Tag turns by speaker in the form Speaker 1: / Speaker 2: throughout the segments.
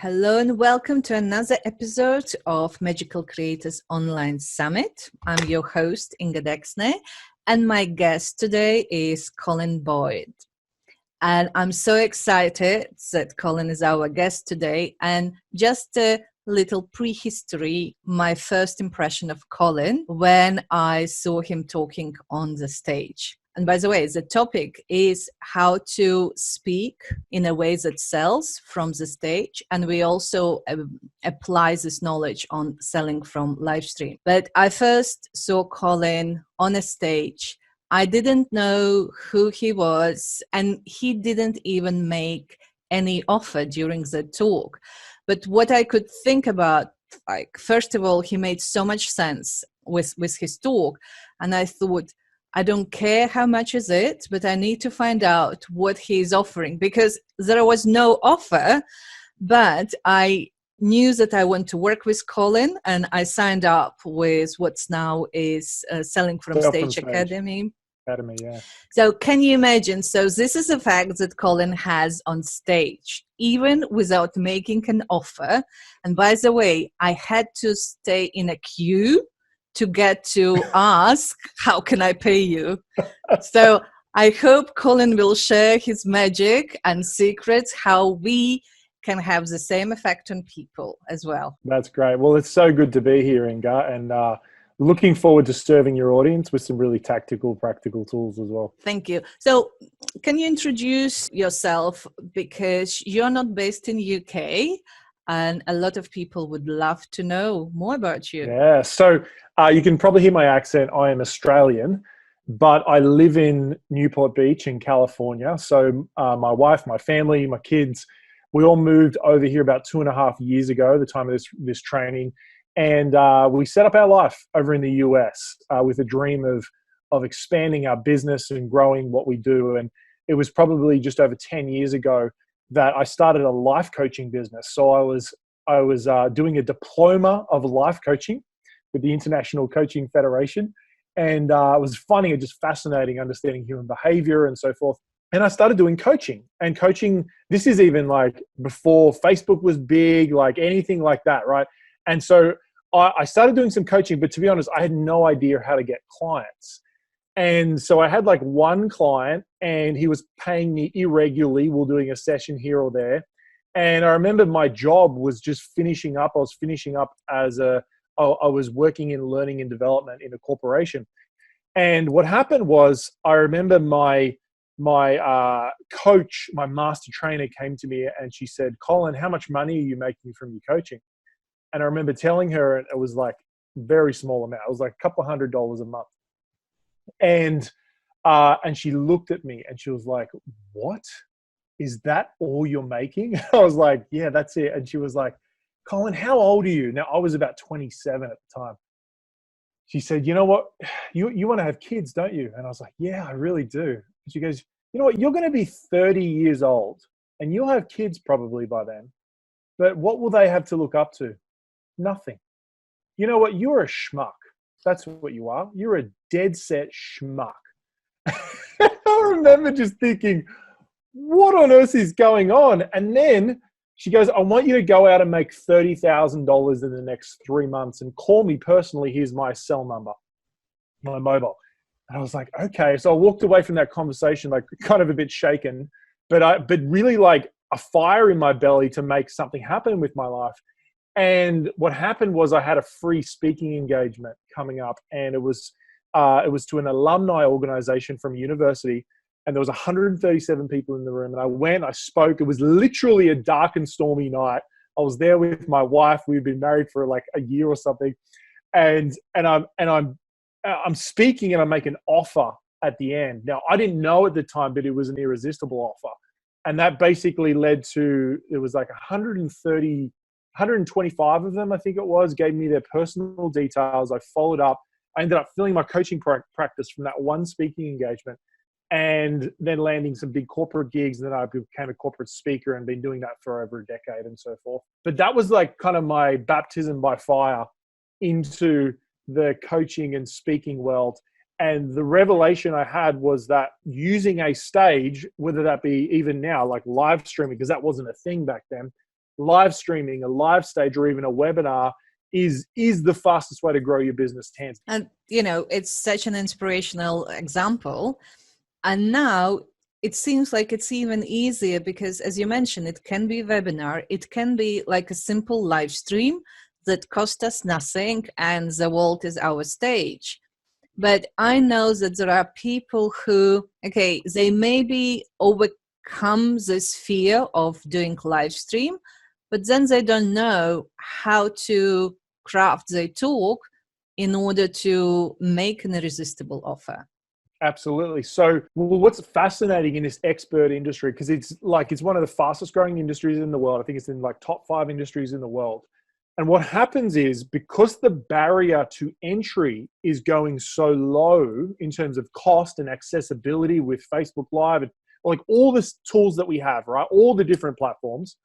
Speaker 1: Hello and welcome to another episode of Magical Creators Online Summit. I'm your host, Inga Deksne, and my guest today is Colin Boyd. And I'm so excited that Colin is our guest today. And just a little prehistory, my first impression of Colin when I saw him talking on the stage. And by the way, the topic is how to speak in a way that sells from the stage. And we also apply this knowledge on selling from live stream. But I first saw Colin on a stage. I didn't know who he was, and he didn't even make any offer during the talk. But what I could think about, first of all, he made so much sense with his talk. And I thought, I don't care how much is it, but I need to find out what he's offering, because there was no offer, but I knew that I want to work with Colin, and I signed up with what's now is Selling from Stage Academy.
Speaker 2: Yeah.
Speaker 1: So can you imagine? So this is a fact that Colin has on stage, even without making an offer. And by the way, I had to stay in a queue to get to ask, how can I pay you? So I hope Colin will share his magic and secrets, how we can have the same effect on people as well.
Speaker 2: That's great. Well, it's so good to be here, Inga, and looking forward to serving your audience with some really tactical, practical tools as well.
Speaker 1: Thank you. So can you introduce yourself, because you're not based in UK, and a lot of people would love to know more about you.
Speaker 2: Yeah, so you can probably hear my accent. I am Australian, but I live in Newport Beach in California. So my wife, my family, my kids, we all moved over here about 2.5 years ago, the time of this training. And we set up our life over in the US with a dream of expanding our business and growing what we do. And it was probably just over 10 years ago that I started a life coaching business. So I was doing a diploma of life coaching with the International Coaching Federation. And it was funny and just fascinating understanding human behavior and so forth. And I started doing coaching. And coaching, this is even like before Facebook was big, like anything like that, right? And so I started doing some coaching, but to be honest, I had no idea how to get clients. And so I had like one client, and he was paying me irregularly. We're doing a session here or there. And I remember my job was just finishing up. I was finishing up I was working in learning and development in a corporation. And what happened was, I remember my coach, my master trainer, came to me and she said, "Colin, how much money are you making from your coaching?" And I remember telling her, it was like a very small amount. It was like a couple $100 a month. And she looked at me and she was like, "What? Is that all you're making?" I was like, "Yeah, that's it." And she was like, "Colin, how old are you?" Now, I was about 27 at the time. She said, "You know what? You want to have kids, don't you?" And I was like, "Yeah, I really do." And she goes, "You know what? You're going to be 30 years old and you'll have kids probably by then. But what will they have to look up to? Nothing. You know what? You're a schmuck. That's what you are. You're a dead set schmuck." I remember just thinking, what on earth is going on? And then she goes, "I want you to go out and make $30,000 in the next 3 months and call me personally. Here's my cell number, my mobile." And I was like, okay. So I walked away from that conversation, like kind of a bit shaken, but really like a fire in my belly to make something happen with my life. And what happened was I had a free speaking engagement coming up, and it was to an alumni organization from a university, and there was 137 people in the room. And I went, I spoke. It was literally a dark and stormy night. I was there with my wife. We'd been married for like a year or something, and I'm speaking, and I make an offer at the end. Now, I didn't know at the time, but it was an irresistible offer, and that basically led to, it was like 125 of them, I think it was, gave me their personal details. I followed up. I ended up filling my coaching practice from that one speaking engagement, and then landing some big corporate gigs. And then I became a corporate speaker and been doing that for over a decade and so forth. But that was like kind of my baptism by fire into the coaching and speaking world. And the revelation I had was that using a stage, whether that be even now, like live streaming, because that wasn't a thing back then, live streaming, a live stage, or even a webinar is the fastest way to grow your business, hands.
Speaker 1: And, it's such an inspirational example. And now it seems like it's even easier because, as you mentioned, it can be a webinar. It can be like a simple live stream that costs us nothing and the world is our stage. But I know that there are people who, they maybe overcome this fear of doing live stream, but then they don't know how to craft their talk in order to make an irresistible offer.
Speaker 2: Absolutely. So what's fascinating in this expert industry, because it's one of the fastest growing industries in the world. I think it's in like top 5 industries in the world. And what happens is, because the barrier to entry is going so low in terms of cost and accessibility with Facebook Live and like all the tools that we have, right? All the different platforms,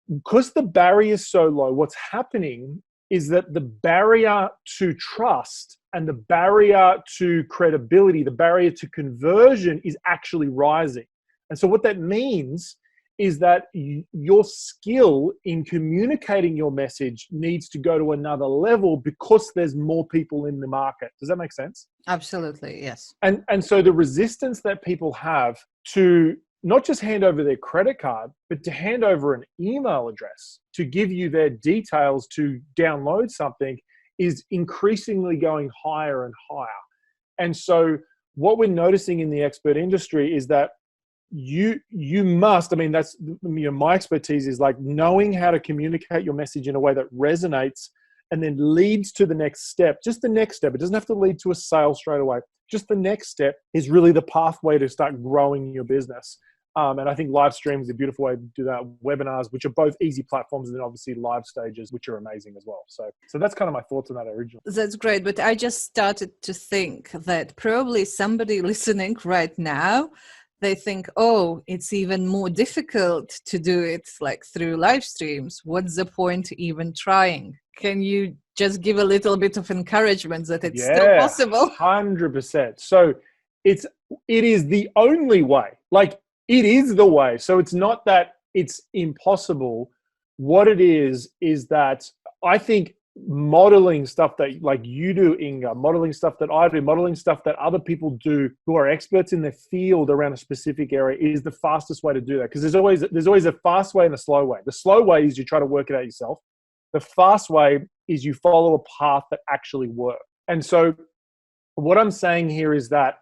Speaker 2: because the barrier is so low, what's happening is that the barrier to trust and the barrier to credibility, the barrier to conversion is actually rising. And so what that means is that your skill in communicating your message needs to go to another level because there's more people in the market. Does that make sense?
Speaker 1: Absolutely, yes.
Speaker 2: And so the resistance that people have to not just hand over their credit card, but to hand over an email address, to give you their details to download something, is increasingly going higher and higher. And so what we're noticing in the expert industry is that you must, that's my expertise, is like knowing how to communicate your message in a way that resonates and then leads to the next step. Just the next step. It doesn't have to lead to a sale straight away. Just the next step is really the pathway to start growing your business. And I think live stream is a beautiful way to do that. Webinars, which are both easy platforms, and then obviously live stages, which are amazing as well. So that's kind of my thoughts on that originally.
Speaker 1: That's great. But I just started to think that probably somebody listening right now, they think, oh, it's even more difficult to do it like through live streams. What's the point even trying? Can you just give a little bit of encouragement that it's still possible?
Speaker 2: 100%. So it is the only way. Like, it is the way. So it's not that it's impossible. What it is that I think modeling stuff that like you do, Inga, modeling stuff that I do, modeling stuff that other people do who are experts in their field around a specific area is the fastest way to do that. Because there's always a fast way and a slow way. The slow way is you try to work it out yourself. The fast way is you follow a path that actually works. And so what I'm saying here is that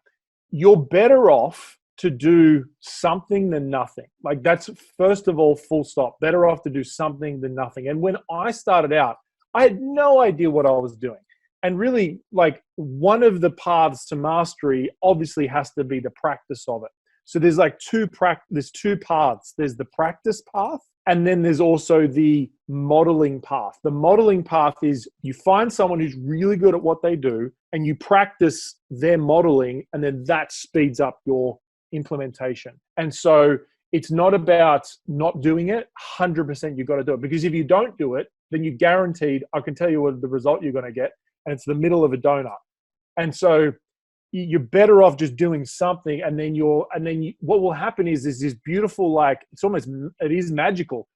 Speaker 2: you're better off to do something than nothing. Like, that's first of all, full stop. Better off to do something than nothing. And when I started out, I had no idea what I was doing. And really, like, one of the paths to mastery obviously has to be the practice of it. So there's like two paths. There's the practice path, and then there's also the modeling path. The modeling path is you find someone who's really good at what they do and you practice their modeling, and then that speeds up your implementation. And so it's not about not doing it. 100% you've got to do it, because if you don't do it, then you're guaranteed, I can tell you what the result you're going to get, and it's the middle of a donut. And so you're better off just doing something, and then what will happen is this beautiful, like, it is magical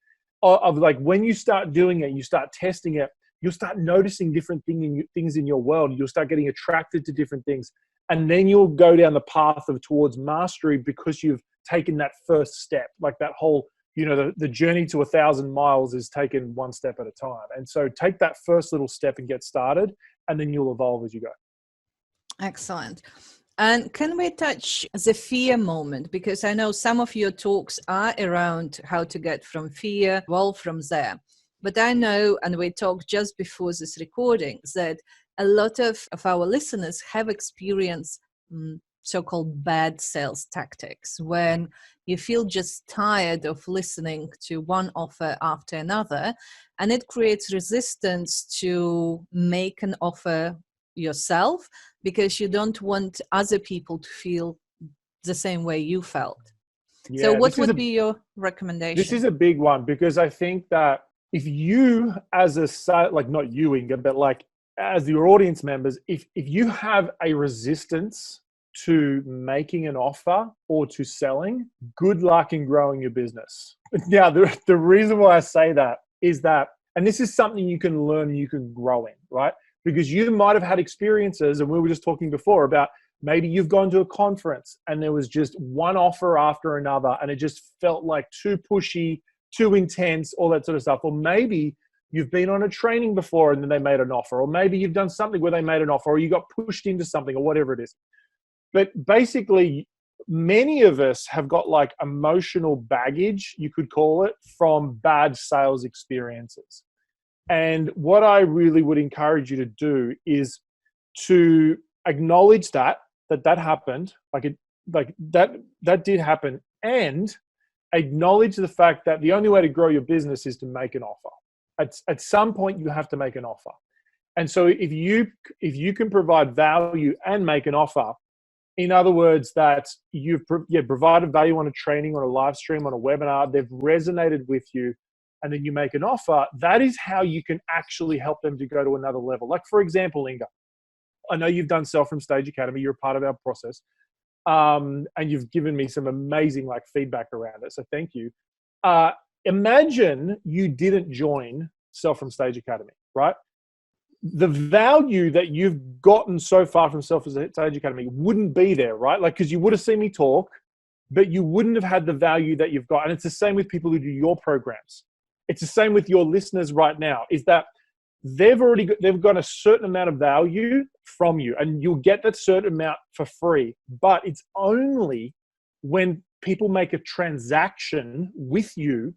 Speaker 2: of like, when you start doing it, you start testing it, you'll start noticing different things in your world. You'll start getting attracted to different things. And then you'll go down the path towards mastery, because you've taken that first step. Like that whole, the journey to 1,000 miles is taken one step at a time. And so take that first little step and get started, and then you'll evolve as you go.
Speaker 1: Excellent. And can we touch the fear moment? Because I know some of your talks are around how to get from fear, from there. But I know, and we talked just before this recording, that a lot of our listeners have experienced so-called bad sales tactics, when you feel just tired of listening to one offer after another, and it creates resistance to make an offer yourself, because you don't want other people to feel the same way you felt. Yeah, so what would be your recommendation?
Speaker 2: This is a big one, because I think that if you, as not you, Inga, but like as your audience members, if you have a resistance to making an offer or to selling, good luck in growing your business. Now, the reason why I say that is that, and this is something you can learn, you can grow in, right? Because you might have had experiences, and we were just talking before about maybe you've gone to a conference and there was just one offer after another and it just felt like too pushy, too intense, all that sort of stuff. Or maybe you've been on a training before and then they made an offer, or maybe you've done something where they made an offer, or you got pushed into something, or whatever it is. But basically, many of us have got like emotional baggage, you could call it, from bad sales experiences. And what I really would encourage you to do is to acknowledge that happened, that did happen, and acknowledge the fact that the only way to grow your business is to make an offer. At some point, you have to make an offer. And so if you can provide value and make an offer, in other words, that you've provided value on a training, on a live stream, on a webinar, they've resonated with you, and then you make an offer, that is how you can actually help them to go to another level. Like, for example, Inga, I know you've done Sell from Stage Academy. You're a part of our process. And you've given me some amazing like feedback around it. So thank you. Imagine you didn't join Sell from Stage Academy, right? The value that you've gotten so far from Sell from Stage Academy wouldn't be there, right? Like, because you would have seen me talk, but you wouldn't have had the value that you've got. And it's the same with people who do your programs. It's the same with your listeners right now, is that they've got a certain amount of value from you, and you'll get that certain amount for free. But it's only when people make a transaction with you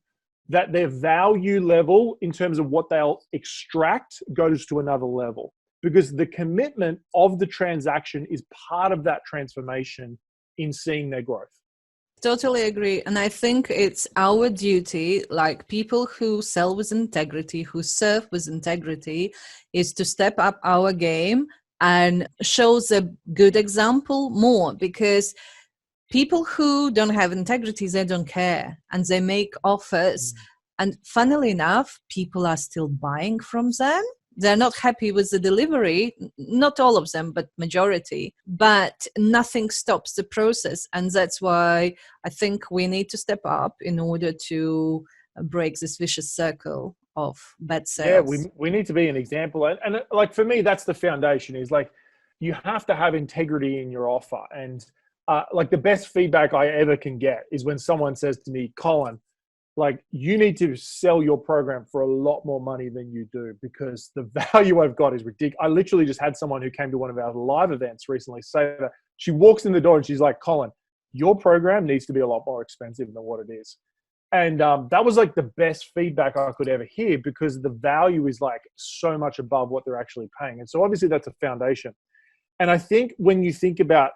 Speaker 2: that their value level in terms of what they'll extract goes to another level, because the commitment of the transaction is part of that transformation in seeing their growth.
Speaker 1: Totally agree. And I think it's our duty, like people who sell with integrity, who serve with integrity, is to step up our game and shows a good example more, because people who don't have integrity, they don't care and they make offers. And funnily enough, people are still buying from them. They're not happy with the delivery, not all of them, but majority, but nothing stops the process. And that's why I think we need to step up in order to break this vicious circle of bad sales.
Speaker 2: Yeah, we need to be an example. And like, for me, that's the foundation, is like, you have to have integrity in your offer. And like, the best feedback I ever can get is when someone says to me, Colin, like, you need to sell your program for a lot more money than you do, because the value I've got is ridiculous. I literally just had someone who came to one of our live events recently say that she walks in the door and she's like, Colin, your program needs to be a lot more expensive than what it is. And that was like the best feedback I could ever hear, because the value is like so much above what they're actually paying. And so obviously that's a foundation. And I think when you think about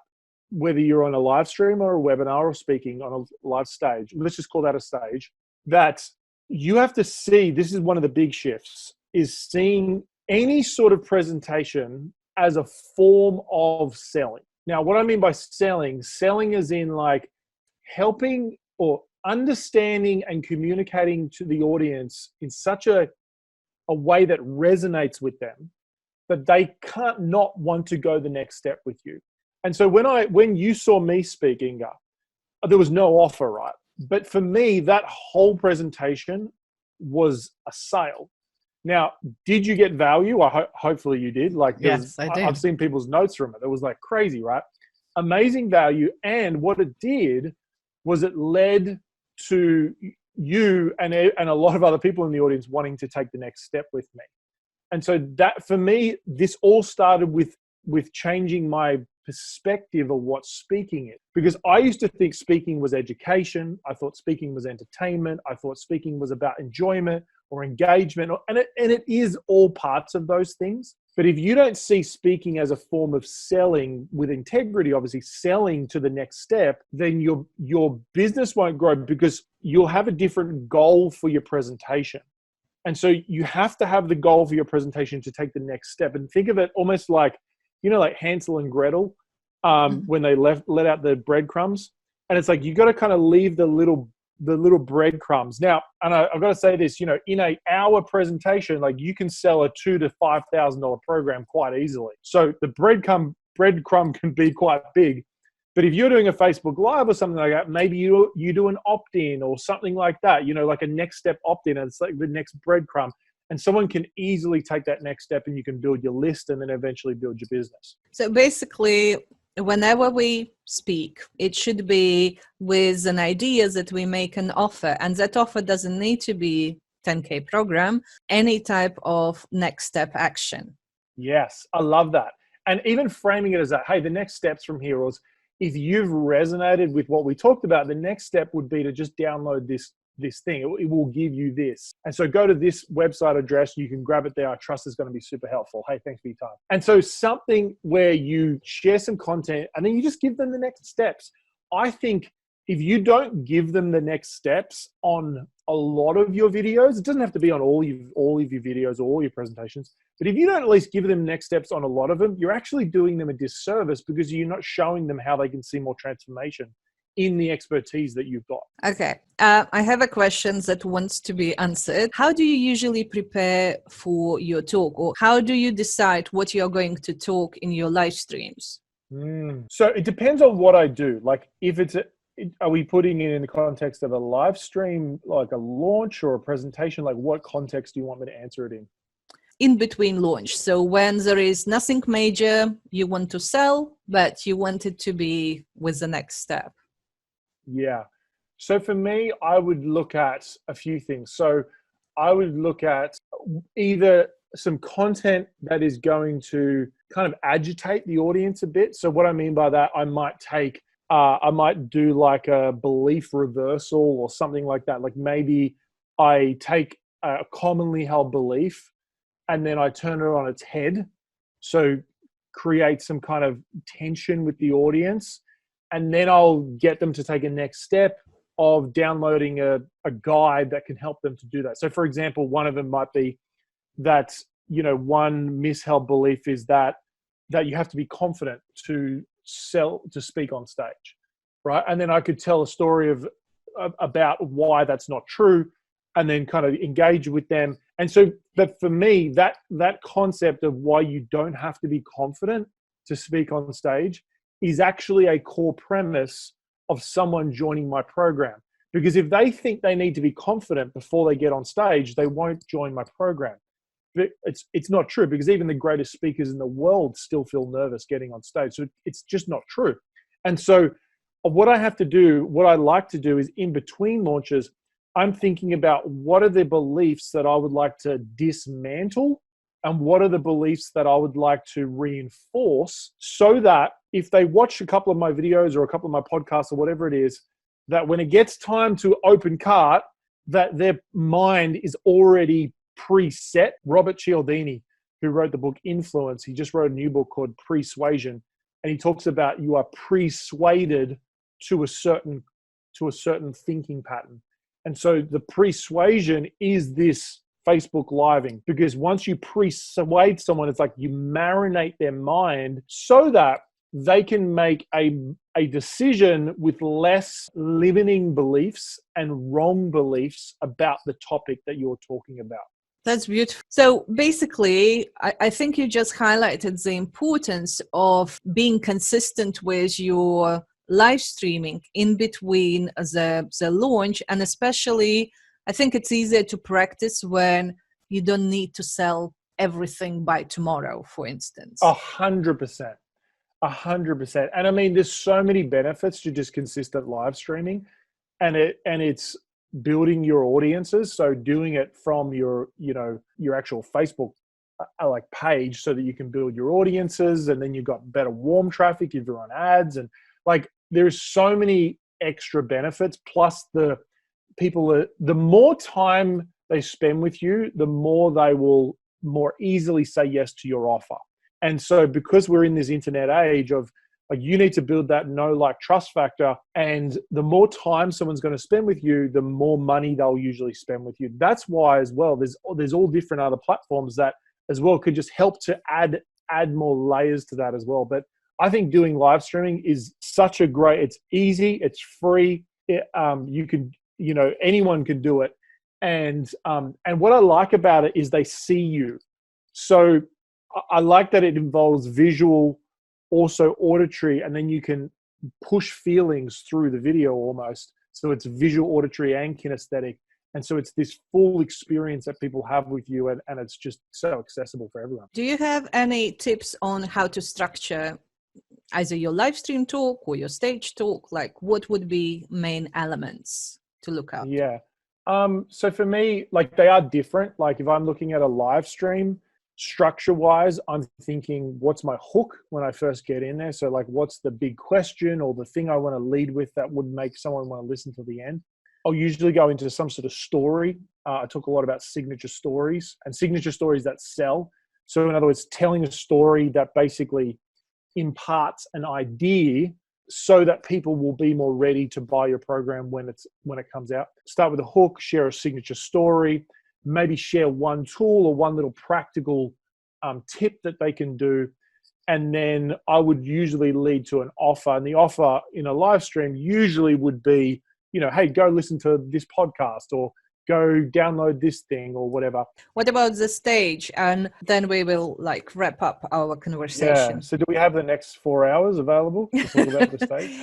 Speaker 2: whether you're on a live stream or a webinar or speaking on a live stage, let's just call that a stage, that you have to see, this is one of the big shifts, is seeing any sort of presentation as a form of selling. Now, what I mean by selling is in like helping or understanding and communicating to the audience in such a way that resonates with them that they can't not want to go the next step with you. And so when you saw me speak, Inga, there was no offer, right? But for me, that whole presentation was a sale. Now, did you get value? Hopefully you did. Like,
Speaker 1: yes, I did.
Speaker 2: I've seen people's notes from it. It was like crazy, right? Amazing value. And what it did was it led to you and a lot of other people in the audience wanting to take the next step with me. And so that, for me, this all started with changing my perspective of what speaking is. Because I used to think speaking was education. I thought speaking was entertainment. I thought speaking was about enjoyment or engagement. And it is all parts of those things. But if you don't see speaking as a form of selling with integrity, obviously selling to the next step, then your business won't grow, because you'll have a different goal for your presentation. And so you have to have the goal for your presentation to take the next step. And think of it almost like, like Hansel and Gretel, when they let out the breadcrumbs. And it's like, you got to kind of leave the little breadcrumbs. Now, and I've got to say this, in an hour presentation, like, you can sell a $2,000 to $5,000 program quite easily. So the breadcrumb can be quite big. But if you're doing a Facebook Live or something like that, maybe you do an opt-in or something like that, like a next step opt-in, and it's like the next breadcrumb. And someone can easily take that next step, and you can build your list and then eventually build your business.
Speaker 1: So basically, whenever we speak, it should be with an idea that we make an offer. And that offer doesn't need to be 10K program, any type of next step action.
Speaker 2: Yes, I love that. And even framing it as that, hey, the next steps from here was, if you've resonated with what we talked about, the next step would be to just download this thing. It will give you this. And so go to this website address. You can grab it there. I trust it's going to be super helpful. Hey, thanks for your time. And so something where you share some content and then you just give them the next steps. I think if you don't give them the next steps on a lot of your videos, it doesn't have to be on all of your videos or all your presentations, but if you don't at least give them next steps on a lot of them, you're actually doing them a disservice because you're not showing them how they can see more transformation in the expertise that you've got.
Speaker 1: Okay. I have a question that wants to be answered. How do you usually prepare for your talk, or how do you decide what you're going to talk in your live streams?
Speaker 2: So it depends on what I do. Like if are we putting it in the context of a live stream, like a launch or a presentation? Like what context do you want me to answer it in?
Speaker 1: In between launch. So when there is nothing major you want to sell, but you want it to be with the next step.
Speaker 2: Yeah. So for me, I would look at a few things. So I would look at either some content that is going to kind of agitate the audience a bit. So what I mean by that, I might do like a belief reversal or something like that. Like maybe I take a commonly held belief and then I turn it on its head. So create some kind of tension with the audience. And then I'll get them to take a next step of downloading a guide that can help them to do that. So for example, one of them might be that, one misheld belief is that you have to be confident to speak on stage, right? And then I could tell a story about why that's not true, and then kind of engage with them. And so, but for me, that concept of why you don't have to be confident to speak on stage is actually a core premise of someone joining my program. Because if they think they need to be confident before they get on stage, they won't join my program. But it's not true, because even the greatest speakers in the world still feel nervous getting on stage. So it's just not true. And so what I like to do is in between launches, I'm thinking about what are the beliefs that I would like to dismantle and what are the beliefs that I would like to reinforce, so that if they watch a couple of my videos or a couple of my podcasts or whatever it is, that when it gets time to open cart, that their mind is already preset. Robert Cialdini, who wrote the book Influence, he just wrote a new book called Persuasion, and he talks about you are persuaded to a certain thinking pattern. And so the persuasion is this Facebook living, because once you persuade someone, it's like you marinate their mind so that they can make a decision with less limiting beliefs and wrong beliefs about the topic that you're talking about.
Speaker 1: That's beautiful. So basically, I think you just highlighted the importance of being consistent with your live streaming in between the launch, and especially I think it's easier to practice when you don't need to sell everything by tomorrow, for instance.
Speaker 2: 100%. 100%. And I mean, there's so many benefits to just consistent live streaming, and it's building your audiences. So doing it from your actual Facebook like page, so that you can build your audiences, and then you've got better warm traffic if you're on ads, and like there's so many extra benefits. Plus the more time they spend with you, the more they will more easily say yes to your offer. And so because we're in this internet age of like, you need to build that know, like, trust factor. And the more time someone's going to spend with you, the more money they'll usually spend with you. That's why as well, there's all different other platforms that as well could just help to add more layers to that as well. But I think doing live streaming is such a great, it's easy, it's free. You can, anyone can do it. And what I like about it is they see you. So I like that it involves visual, also auditory, and then you can push feelings through the video almost. So it's visual, auditory, and kinesthetic. And so it's this full experience that people have with you, and it's just so accessible for everyone.
Speaker 1: Do you have any tips on how to structure either your live stream talk or your stage talk? Like, what would be main elements to look at?
Speaker 2: Yeah. So for me, like, they are different. Like, if I'm looking at a live stream, structure wise, I'm thinking, what's my hook when I first get in there? So like, what's the big question or the thing I want to lead with that would make someone want to listen to the end? I'll usually go into some sort of story. I talk a lot about signature stories and signature stories that sell. So in other words, telling a story that basically imparts an idea so that people will be more ready to buy your program when it comes out. Start with a hook, share a signature story, maybe share one tool or one little practical tip that they can do. And then I would usually lead to an offer. And the offer in a live stream usually would be, hey, go listen to this podcast or go download this thing or whatever.
Speaker 1: What about the stage? And then we will like wrap up our conversation.
Speaker 2: Yeah. So do we have the next 4 hours available to talk about the stage?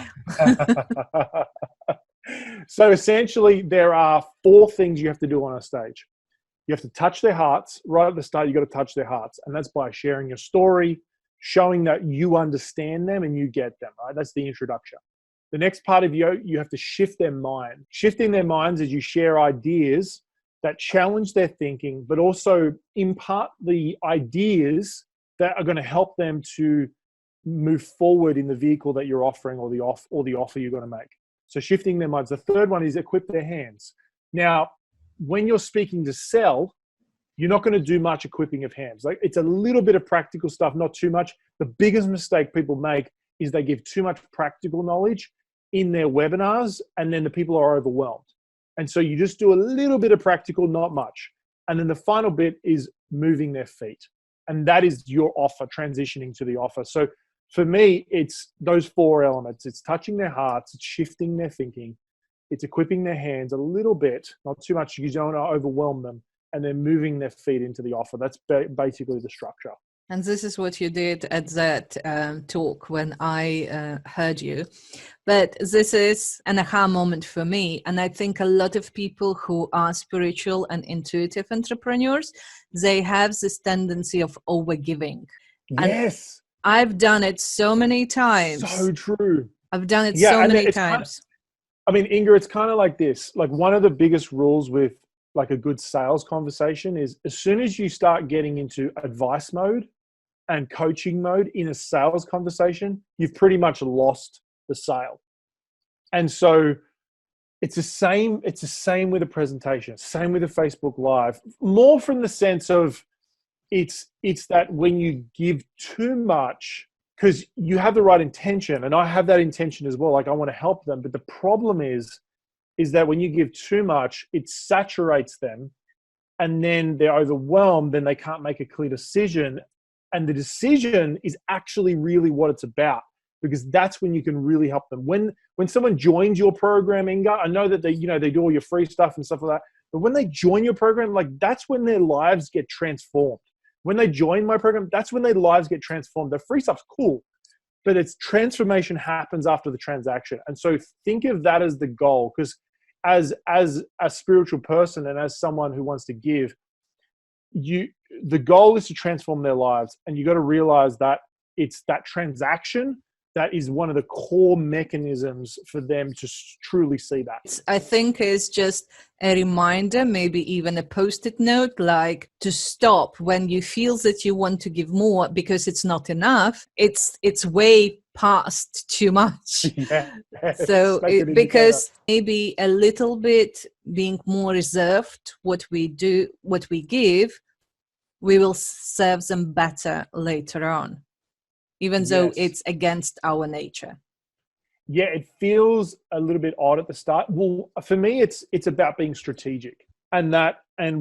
Speaker 2: So essentially there are 4 things you have to do on a stage. You have to touch their hearts. Right at the start, you got to touch their hearts. And that's by sharing your story, showing that you understand them and you get them, right? That's the introduction. The next part of you have to shift their mind. Shifting their minds as you share ideas that challenge their thinking, but also impart the ideas that are going to help them to move forward in the vehicle that you're offering or the offer you're going to make. So shifting their minds. The third one is equip their hands. Now, when you're speaking to sell, you're not going to do much equipping of hands. Like, it's a little bit of practical stuff, not too much. The biggest mistake people make is they give too much practical knowledge in their webinars, and then the people are overwhelmed. And so you just do a little bit of practical, not much. And then the final bit is moving their feet. And that is your offer, transitioning to the offer. So for me, it's those 4 elements. It's touching their hearts, it's shifting their thinking, it's equipping their hands a little bit, not too much because you don't want to overwhelm them, and then moving their feet into the offer. That's basically the structure.
Speaker 1: And this is what you did at that talk when I heard you. But this is an aha moment for me. And I think a lot of people who are spiritual and intuitive entrepreneurs, they have this tendency of overgiving.
Speaker 2: Yes.
Speaker 1: And I've done it so many times.
Speaker 2: So true.
Speaker 1: I've done it so many times.
Speaker 2: Inga, it's kind of like this. Like, one of the biggest rules with like a good sales conversation is, as soon as you start getting into advice mode and coaching mode in a sales conversation, you've pretty much lost the sale. And so it's the same with a presentation, same with a Facebook Live, more from the sense of it's that when you give too much, because you have the right intention, and I have that intention as well, like I want to help them, but the problem is that when you give too much, it saturates them, and then they're overwhelmed, then they can't make a clear decision. And the decision is actually really what it's about, because that's when you can really help them. When someone joins your program, Inga, I know that they do all your free stuff and stuff like that, but when they join your program, like, that's when their lives get transformed. When they join my program, that's when their lives get transformed. The free stuff's cool, but it's transformation happens after the transaction. And so think of that as the goal, because as a spiritual person and as someone who wants to give, the goal is to transform their lives. And you got to realize that it's that transaction that is one of the core mechanisms for them to truly see that.
Speaker 1: I think it's just a reminder, maybe even a post-it note, like to stop when you feel that you want to give more because it's not enough. It's way past too much.
Speaker 2: Yeah.
Speaker 1: So because maybe a little bit being more reserved, what we give, we will serve them better later on, even though it's against our nature.
Speaker 2: Yeah, it feels a little bit odd at the start. Well, for me, it's about being strategic. And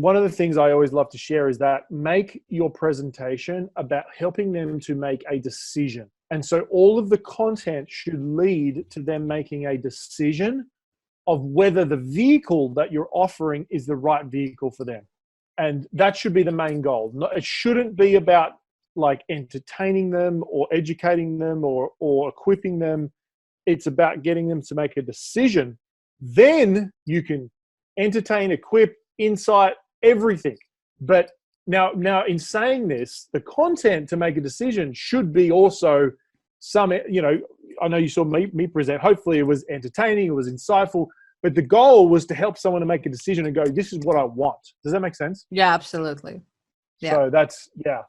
Speaker 2: one of the things I always love to share is that make your presentation about helping them to make a decision. And so all of the content should lead to them making a decision of whether the vehicle that you're offering is the right vehicle for them. And that should be the main goal. It shouldn't be about like entertaining them or educating them or equipping them. it's about getting them to make a decision. Then you can entertain, equip, insight, everything. But now in saying this, the content to make a decision should be also some, I know you saw me present. Hopefully it was entertaining, it was insightful, but the goal was to help someone to make a decision and go, this is what I want. Does that make sense?
Speaker 1: Yeah, absolutely. Yeah.
Speaker 2: So that's, yeah.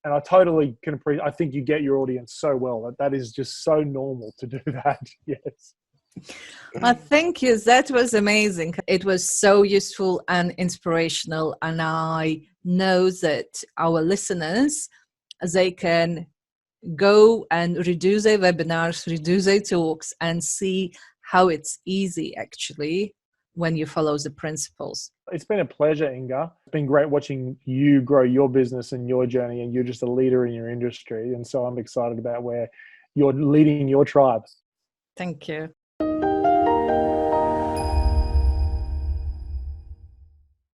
Speaker 2: And I totally can appreciate, I think you get your audience so well. That is just so normal to do that. Yes.
Speaker 1: Well, thank you. That was amazing. It was so useful and inspirational. And I know that our listeners, they can go and redo their webinars, redo their talks, and see how it's easy actually when you follow the principles.
Speaker 2: It's been a pleasure, Inga. It's been great watching you grow your business and your journey, and you're just a leader in your industry. And so I'm excited about where you're leading your tribe.
Speaker 1: Thank you.